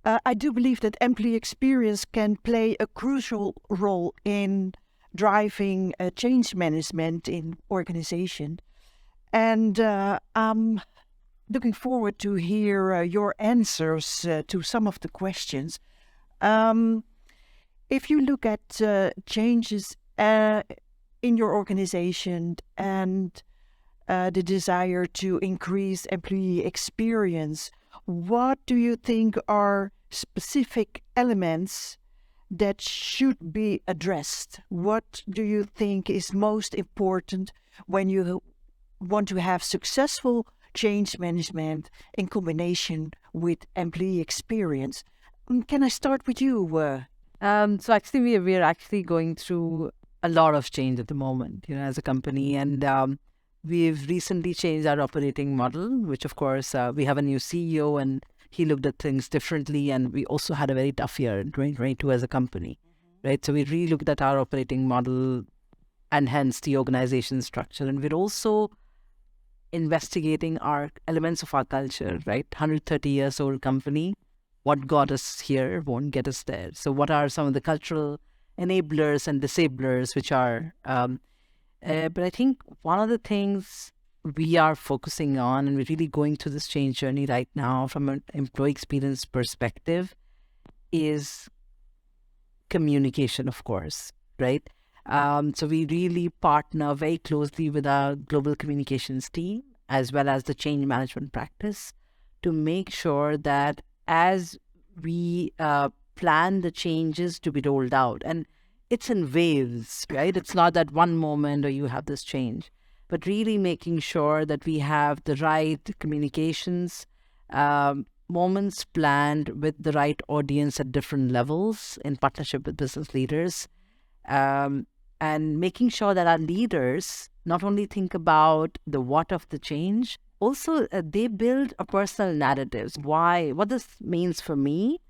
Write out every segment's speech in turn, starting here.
I do believe that employee experience can play a crucial role in driving change management in organization. And I'm looking forward to hear your answers to some of the questions. Um, if you look at changes in your organization and the desire to increase employee experience, what do you think are specific elements that should be addressed? What do you think is most important when you want to have successful change management in combination with employee experience? Can I start with you? So actually, we are actually going through a lot of change at the moment, as a company, and we've recently changed our operating model, which of course we have a new CEO and he looked at things differently, and we also had a very tough year in 2022 as a company, right? So we really looked at our operating model and hence the organization structure, and we're also investigating our elements of our culture, right? 130 years old company. What got us here won't get us there. So what are some of the cultural enablers and disablers which are, but I think one of the things we are focusing on, and we're really going through this change journey right now from an employee experience perspective, is communication, of course, right? So we really partner very closely with our global communications team as well as the change management practice to make sure that as we plan the changes to be rolled out, and it's in waves, right? It's not that one moment or you have this change, but really making sure that we have the right communications moments planned with the right audience at different levels in partnership with business leaders, and making sure that our leaders not only think about the what of the change, also they build a personal narratives, what this means for me,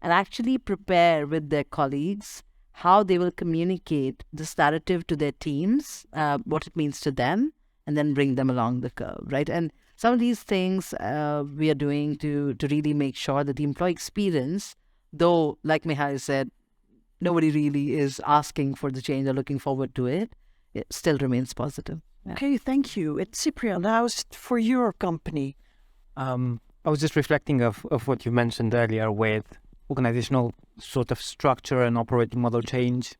and actually prepare with their colleagues how they will communicate this narrative to their teams, what it means to them, and then bring them along the curve, right? And some of these things we are doing to really make sure that the employee experience, though, like Mihai said, nobody really is asking for the change or looking forward to it, it still remains positive. Yeah. Okay, thank you. It's Ciprian. How's it for your company? I was just reflecting of what you mentioned earlier with organizational sort of structure and operating model change.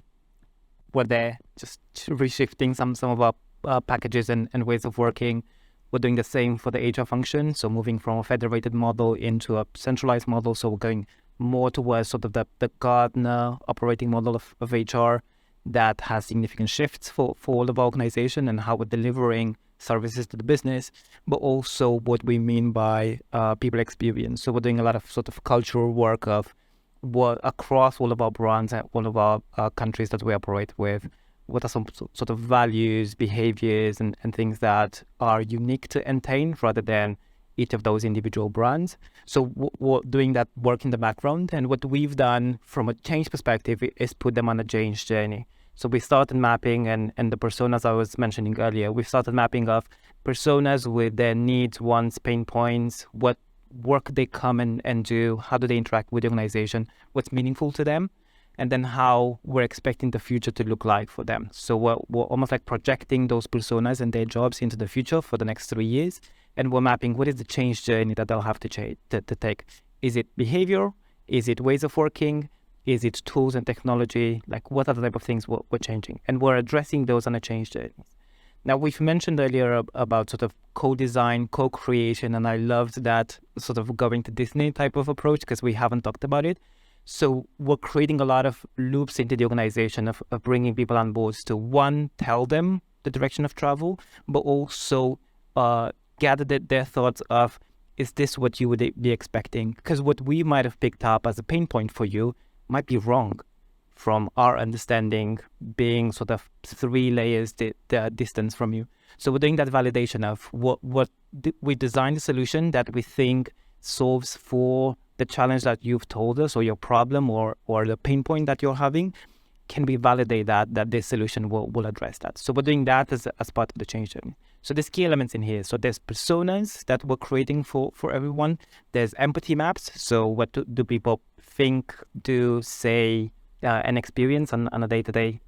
We're there just reshifting some of our packages and ways of working. We're doing the same for the HR function, so moving from a federated model into a centralized model. So we're going more towards sort of the Gartner operating model of HR that has significant shifts for all of our organization and how we're delivering services to the business, but also what we mean by people experience. So we're doing a lot of sort of cultural work of what across all of our brands and all of our countries that we operate with. What are some sort of values, behaviors, and things that are unique to Entain rather than each of those individual brands. So we're doing that work in the background. And what we've done from a change perspective is put them on a change journey. So we started mapping and the personas I was mentioning earlier, we started mapping of personas with their needs, wants, pain points, what work they come and do, how do they interact with the organization, what's meaningful to them, and then how we're expecting the future to look like for them. So we're almost like projecting those personas and their jobs into the future for the next 3 years. And we're mapping what is the change journey that they'll have to take. Is it behavior? Is it ways of working? Is it tools and technology? Like what are the type of things we're changing? And we're addressing those on a change journey. Now, we've mentioned earlier about sort of co-design, co-creation, and I loved that sort of going to Disney type of approach because we haven't talked about it. So we're creating a lot of loops into the organization of bringing people on board to, one, tell them the direction of travel, but also gather their thoughts of, is this what you would be expecting? Because what we might have picked up as a pain point for you might be wrong from our understanding, being sort of 3 layers the distance from you. So we're doing that validation of we designed a solution that we think solves for the challenge that you've told us, or your problem, or the pain point that you're having. can we validate that this solution will address that? So we're doing that as part of the change journey. So there's key elements in here. So there's personas that we're creating for everyone. There's empathy maps. So what do people think, do, say, and experience on a day-to-day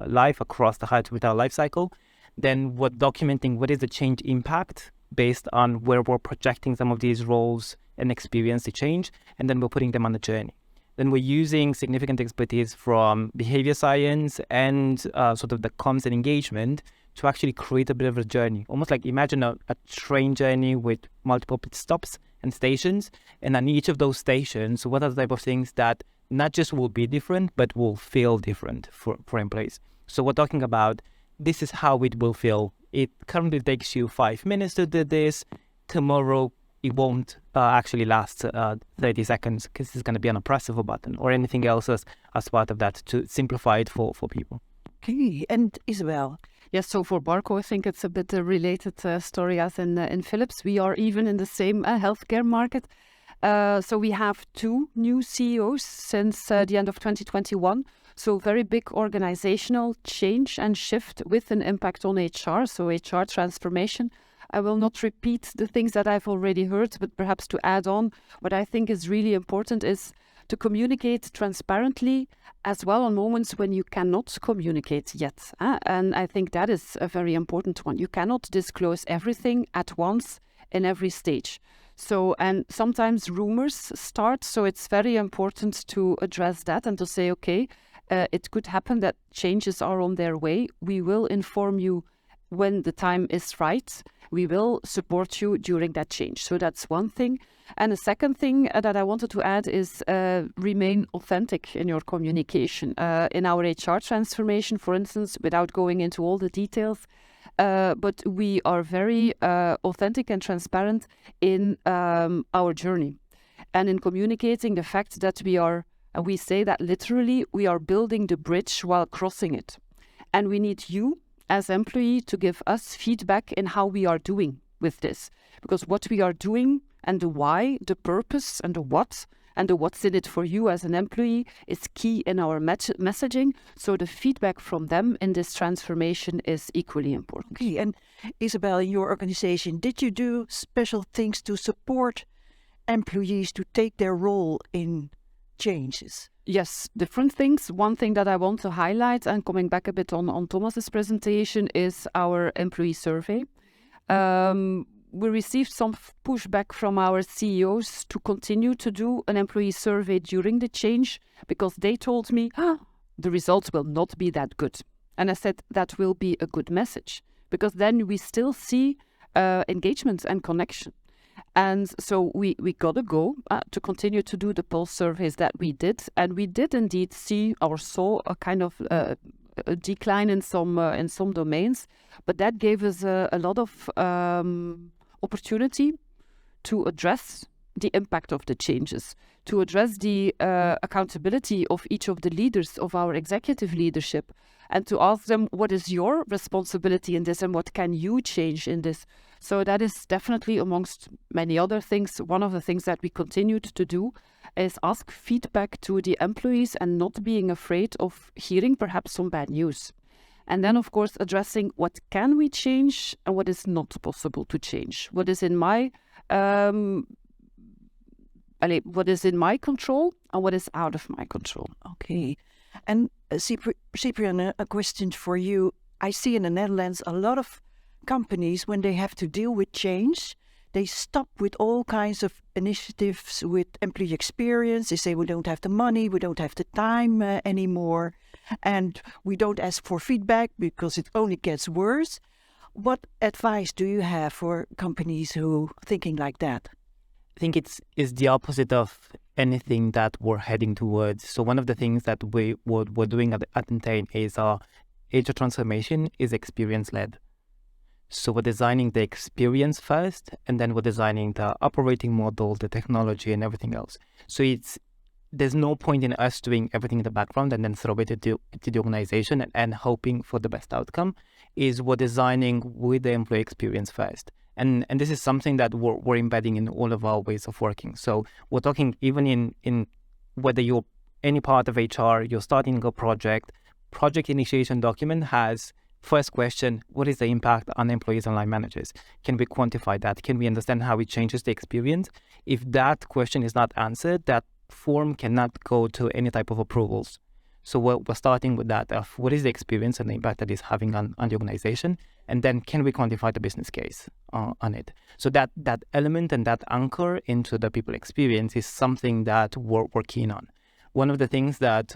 life across the high to retail life cycle. Then we're documenting what is the change impact based on where we're projecting some of these roles and experience the change, and then we're putting them on the journey. Then we're using significant expertise from behavior science and sort of the comms and engagement to actually create a bit of a journey. Almost like imagine a train journey with multiple pit stops and stations. And on each of those stations, what are the type of things that not just will be different, but will feel different for employees? So we're talking about this is how it will feel. It currently takes you 5 minutes to do this. Tomorrow, it won't actually last 30 seconds because it's going to be on a press of a button or anything else as part of that to simplify it for people. Okay, and Isabelle? Yes, so for Barco, I think it's a bit a related story as in Philips. We are even in the same healthcare market. So we have 2 new CEOs since the end of 2021. So very big organizational change and shift with an impact on HR, so HR transformation. I will not repeat the things that I've already heard, but perhaps to add on, what I think is really important is to communicate transparently as well on moments when you cannot communicate yet. And I think that is a very important one. You cannot disclose everything at once in every stage. So, and sometimes rumors start, so it's very important to address that and to say, okay, it could happen that changes are on their way. We will inform you when the time is right. We will support you during that change. So that's one thing. And the second thing that I wanted to add is remain authentic in your communication. In our HR transformation, for instance, without going into all the details, but we are very authentic and transparent in our journey and in communicating the fact that we say that literally we are building the bridge while crossing it. And we need you as employee to give us feedback in how we are doing with this. Because what we are doing and the why, the purpose and the what, and the what's in it for you as an employee is key in our messaging. So the feedback from them in this transformation is equally important. Okay, and Isabelle, in your organization, did you do special things to support employees to take their role in changes? Yes, different things. One thing that I want to highlight, and coming back a bit on Thomas's presentation, is our employee survey. We received some pushback from our CEOs to continue to do an employee survey during the change because they told me, the results will not be that good. And I said, that will be a good message because then we still see engagement and connection. And so we got to go to continue to do the pulse surveys that we did. And we did indeed see or saw a kind of a decline in some domains. But that gave us a lot of opportunity to address the impact of the changes, to address the accountability of each of the leaders of our executive leadership, and to ask them, what is your responsibility in this and what can you change in this? So that is definitely, amongst many other things, one of the things that we continued to do is ask feedback to the employees and not being afraid of hearing perhaps some bad news. And then, of course, addressing what can we change and what is not possible to change. What is in my control and what is out of my control. Okay. And Ciprian, a question for you. I see in the Netherlands a lot of companies, when they have to deal with change, they stop with all kinds of initiatives with employee experience. They say we don't have the money, we don't have the time anymore, and we don't ask for feedback because it only gets worse. What advice do you have for companies who are thinking like that? I think it's the opposite of anything that we're heading towards. So one of the things that we're doing at Entain is our HR transformation is experience-led. So we're designing the experience first, and then we're designing the operating model, the technology, and everything else. So there's no point in us doing everything in the background and then throw it to the organization and hoping for the best outcome. We're designing with the employee experience first. And this is something that we're embedding in all of our ways of working. So we're talking even in whether you're any part of HR, you're starting a project, project initiation document has first question, what is the impact on employees and line managers? Can we quantify that? Can we understand how it changes the experience? If that question is not answered, that form cannot go to any type of approvals. So we're starting with that of what is the experience and the impact that it's having on the organization, and then can we quantify the business case on it? So that element and that anchor into the people experience is something that we're keen on. One of the things that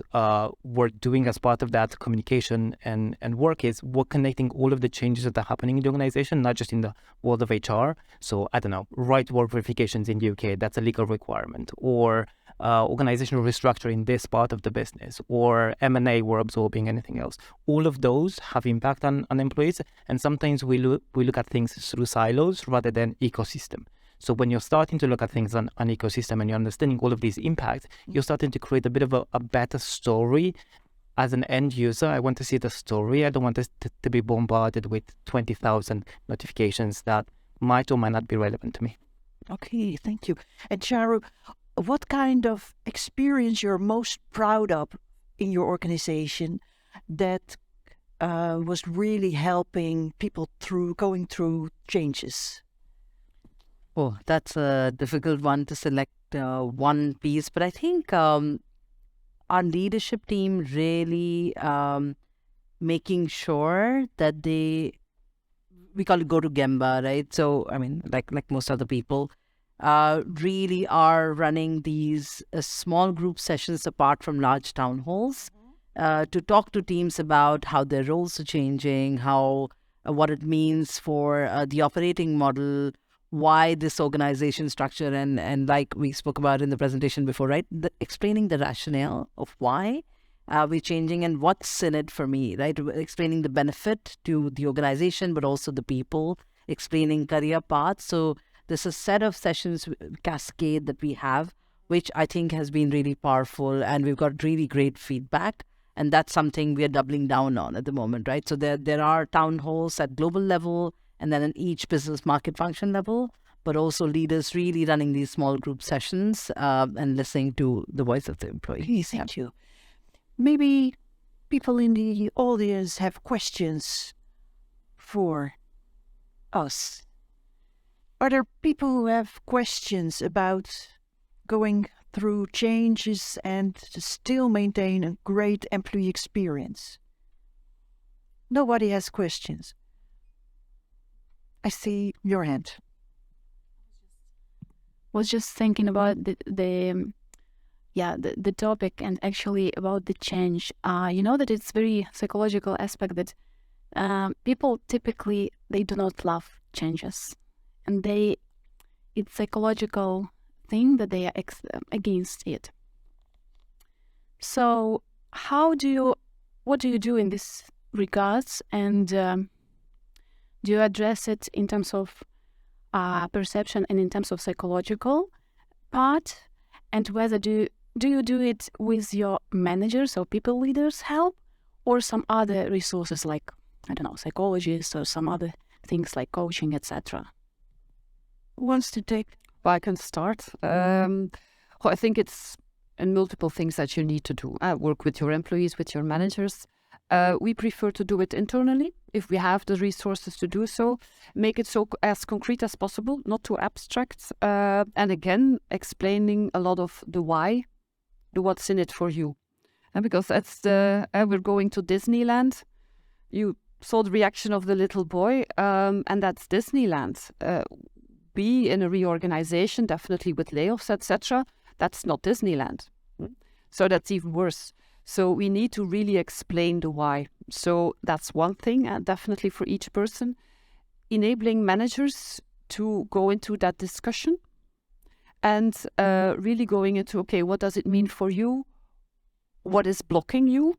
we're doing as part of that communication and work is we're connecting all of the changes that are happening in the organization, not just in the world of HR. So I don't know, right work verifications in the UK, that's a legal requirement, or organizational restructure in this part of the business, or M&A we're absorbing, anything else. All of those have impact on employees, and sometimes we look at things through silos rather than ecosystem. So when you're starting to look at things on ecosystem and you're understanding all of these impacts, you're starting to create a bit of a better story. As an end user, I want to see the story. I don't want to be bombarded with 20,000 notifications that might or might not be relevant to me. Okay, thank you. And Charu, what kind of experience you're most proud of in your organization that was really helping people going through changes? Oh, that's a difficult one to select one piece, but I think our leadership team really making sure that we call it go to Gemba, right? So, I mean, like most other people, really are running these small group sessions apart from large town halls to talk to teams about how their roles are changing, how what it means for the operating model, why this organization structure, and like we spoke about in the presentation before, right? Explaining the rationale of why we're changing and what's in it for me, right? Explaining the benefit to the organization, but also the people, explaining career paths. So there's a set of sessions, cascade that we have, which I think has been really powerful, and we've got really great feedback. And that's something we are doubling down on at the moment, right? So there are town halls at global level, and then in each business market function level, but also leaders really running these small group sessions and listening to the voice of the employee. Okay, thank you. Maybe people in the audience have questions for us. Are there people who have questions about going through changes and to still maintain a great employee experience? Nobody has questions. I see your hand. Was just thinking about the topic and actually about the change. You know that it's very psychological aspect that people typically they do not love changes, and it's psychological thing that they are against it. So what do you do in this regards, and do you address it in terms of perception and in terms of psychological part, and whether do you do it with your managers or people leaders help, or some other resources like, I don't know, psychologists or some other things like coaching, etc.? Who wants to take? Well, I can start. I think it's in multiple things that you need to do. Work with your employees, with your managers. We prefer to do it internally if we have the resources to do so. Make it so as concrete as possible, not too abstract. And again, explaining a lot of the why, the what's in it for you. And because that's we're going to Disneyland. You saw the reaction of the little boy, and that's Disneyland. Be in a reorganization, definitely with layoffs, etc. That's not Disneyland. So that's even worse. So we need to really explain the why. So that's one thing, definitely for each person. Enabling managers to go into that discussion and really going into, okay, what does it mean for you? What is blocking you?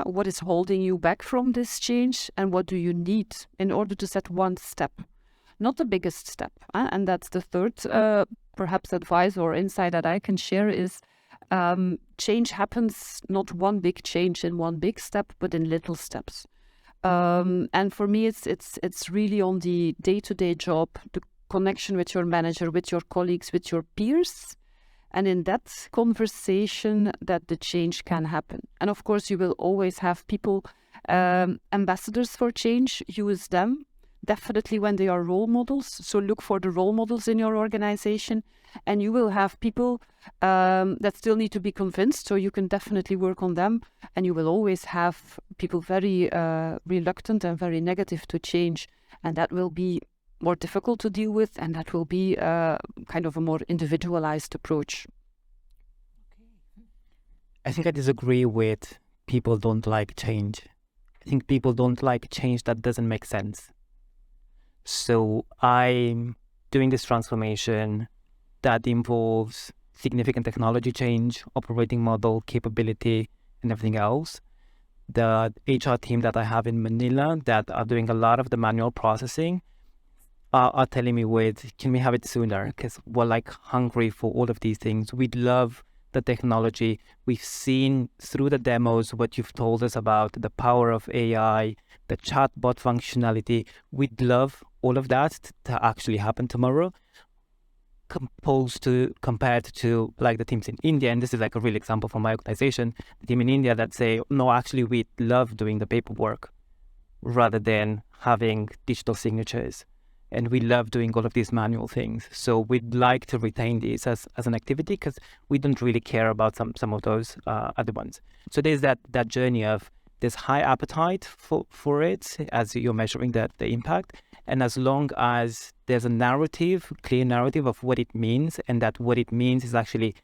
What is holding you back from this change? And what do you need in order to set one step? Not the biggest step. And that's the third, perhaps advice or insight that I can share is change happens not one big change in one big step, but in little steps. And for me, it's really on the day-to-day job, the connection with your manager, with your colleagues, with your peers, And in that conversation that the change can happen. And of course, you will always have people, ambassadors for change, use them, definitely when they are role models. So look for the role models in your organization. And you will have people that still need to be convinced, so you can definitely work on them. And you will always have people very reluctant and very negative to change. And that will be more difficult to deal with, and that will be kind of a more individualized approach. I think I disagree with people don't like change. I think people don't like change that doesn't make sense. So I'm doing this transformation that involves significant technology change, operating model, capability, and everything else. The HR team that I have in Manila that are doing a lot of the manual processing are telling me, can we have it sooner? Because we're like hungry for all of these things. We'd love the technology. We've seen through the demos what you've told us about the power of AI, the chatbot functionality. We'd love all of that to actually happen tomorrow, compared to like the teams in India. And this is like a real example from my organization, the team in India that say, no, actually we love doing the paperwork rather than having digital signatures. And we love doing all of these manual things. So we'd like to retain these as an activity because we don't really care about some of those other ones. So there's that journey of there's high appetite for it as you're measuring the impact. And as long as there's a clear narrative of what it means, and that what it means is actually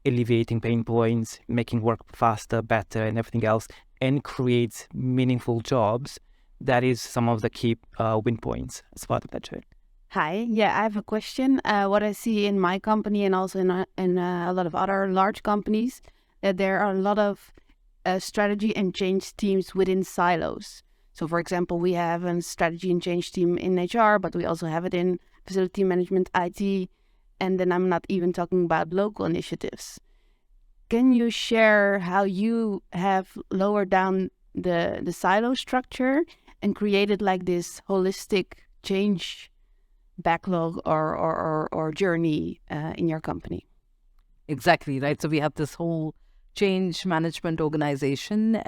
alleviating pain points, making work faster, better, and everything else, and creates meaningful jobs, that is some of the key win points as part of that journey. Hi, yeah, I have a question. What I see in my company and also in a lot of other large companies, that there are a lot of strategy and change teams within silos. So, for example, we have a strategy and change team in HR, but we also have it in facility management, IT, and then I'm not even talking about local initiatives. Can you share how you have lowered down the silo structure and created like this holistic change backlog or journey in your company? Exactly, right? So we have this whole change management organization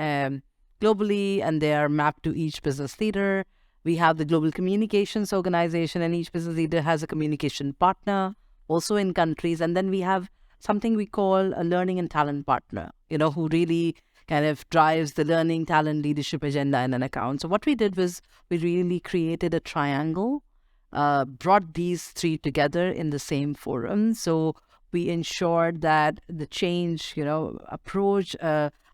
globally, and they are mapped to each business leader. We have the global communications organization, and each business leader has a communication partner also in countries. And then we have something we call a learning and talent partner, who really kind of drives the learning, talent, leadership agenda in an account. So what we did was we really created a triangle, brought these three together in the same forum. So we ensured that the change, approach,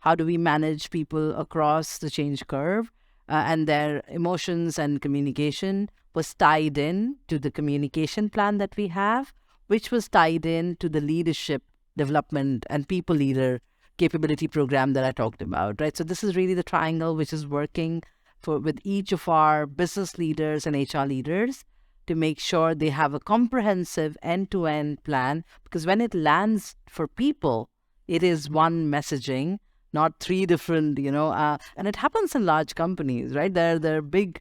how do we manage people across the change curve, and their emotions and communication was tied in to the communication plan that we have, which was tied in to the leadership development and people leader capability program that I talked about, right? So this is really the triangle which is working with each of our business leaders and HR leaders to make sure they have a comprehensive end-to-end plan, because when it lands for people, it is one messaging, not three different, and it happens in large companies, right? There are big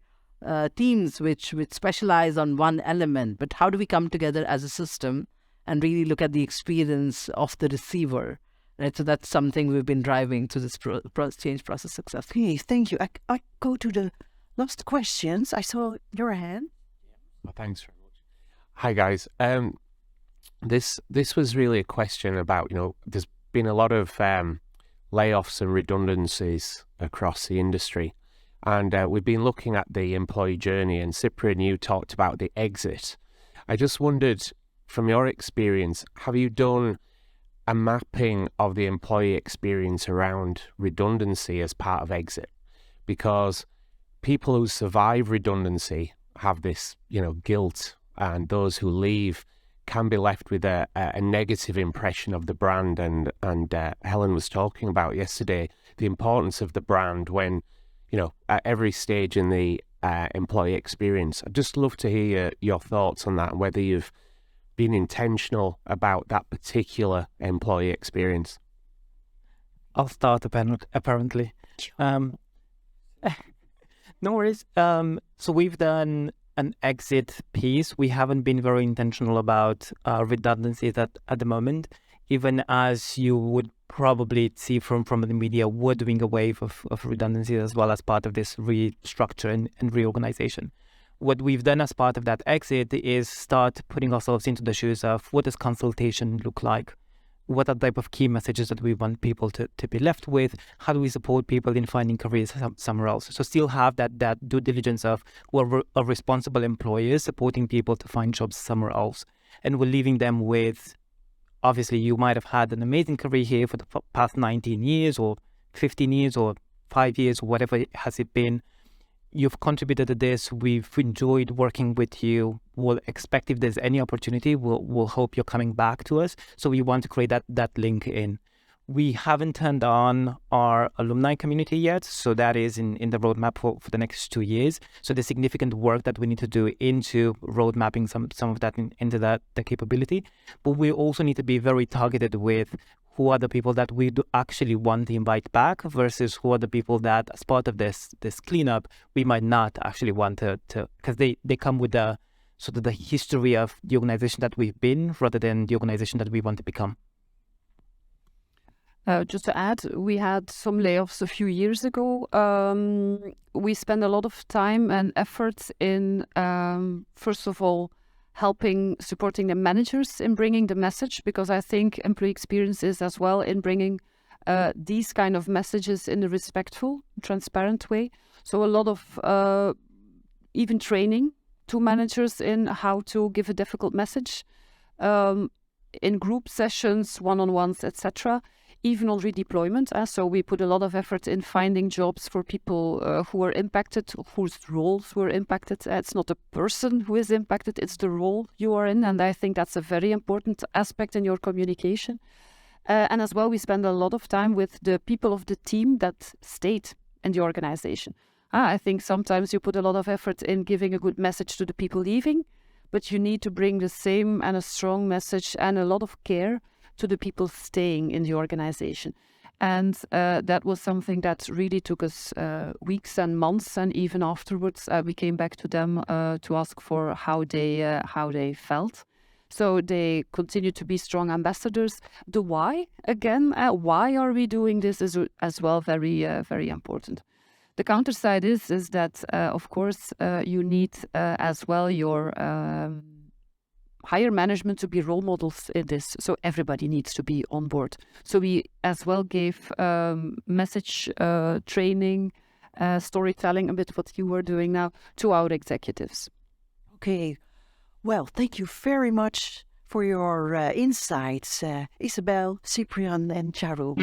teams which specialize on one element, but how do we come together as a system and really look at the experience of the receiver, right? So that's something we've been driving to this change process successfully. Okay, thank you. I go to the last questions. I saw your hand. Well, thanks very much. Hi guys. This was really a question about, there's been a lot of layoffs and redundancies across the industry, and we've been looking at the employee journey, and Ciprian, you talked about the exit. I just wondered, from your experience, have you done a mapping of the employee experience around redundancy as part of exit? Because people who survive redundancy have this, guilt, and those who leave can be left with a negative impression of the brand. And Helen was talking about yesterday the importance of the brand when, at every stage in the employee experience. I'd just love to hear your thoughts on that and whether you've been intentional about that particular employee experience. I'll start apparently. No worries. So we've done an exit piece. We haven't been very intentional about redundancies at the moment. even as you would probably see from the media, we're doing a wave of redundancies as well as part of this restructure and reorganization. What we've done as part of that exit is start putting ourselves into the shoes of what does consultation look like? What are the type of key messages that we want people to be left with? How do we support people in finding careers somewhere else? So still have that due diligence of we're a responsible employer supporting people to find jobs somewhere else. And we're leaving them with, obviously, you might have had an amazing career here for the past 19 years or 15 years or 5 years, or whatever has it been. You've contributed to this. We've enjoyed working with you. We'll expect if there's any opportunity, we'll hope you're coming back to us. So we want to create that link in. We haven't turned on our alumni community yet. So that is in the roadmap for the next 2 years. So there's significant work that we need to do into roadmapping some of that into the capability. But we also need to be very targeted with who are the people that we do actually want to invite back versus who are the people that, as part of this cleanup, we might not actually want to because they come with the sort of the history of the organization that we've been rather than the organization that we want to become. Just to add, we had some layoffs a few years ago. We spent a lot of time and effort in, first of all, supporting the managers in bringing the message, because I think employee experience is as well in bringing these kind of messages in a respectful, transparent way. So a lot of even training to managers in how to give a difficult message in group sessions, one-on-ones, etc. Even on redeployment. So we put a lot of effort in finding jobs for people who were impacted, whose roles were impacted. It's not a person who is impacted, it's the role you are in. And I think that's a very important aspect in your communication. And as well, we spend a lot of time with the people of the team that stayed in the organization. I think sometimes you put a lot of effort in giving a good message to the people leaving, but you need to bring the same and a strong message and a lot of care to the people staying in the organization. And that was something that really took us weeks and months, and even afterwards we came back to them to ask for how they felt. So they continue to be strong ambassadors. The why, again, why are we doing this is as well very, very important. The counter side is that, of course, you need as well your higher management to be role models in this. So everybody needs to be on board. So we as well gave message training, storytelling, a bit what you were doing now, to our executives. Okay. Well, thank you very much for your insights, Isabelle, Ciprian and Charu.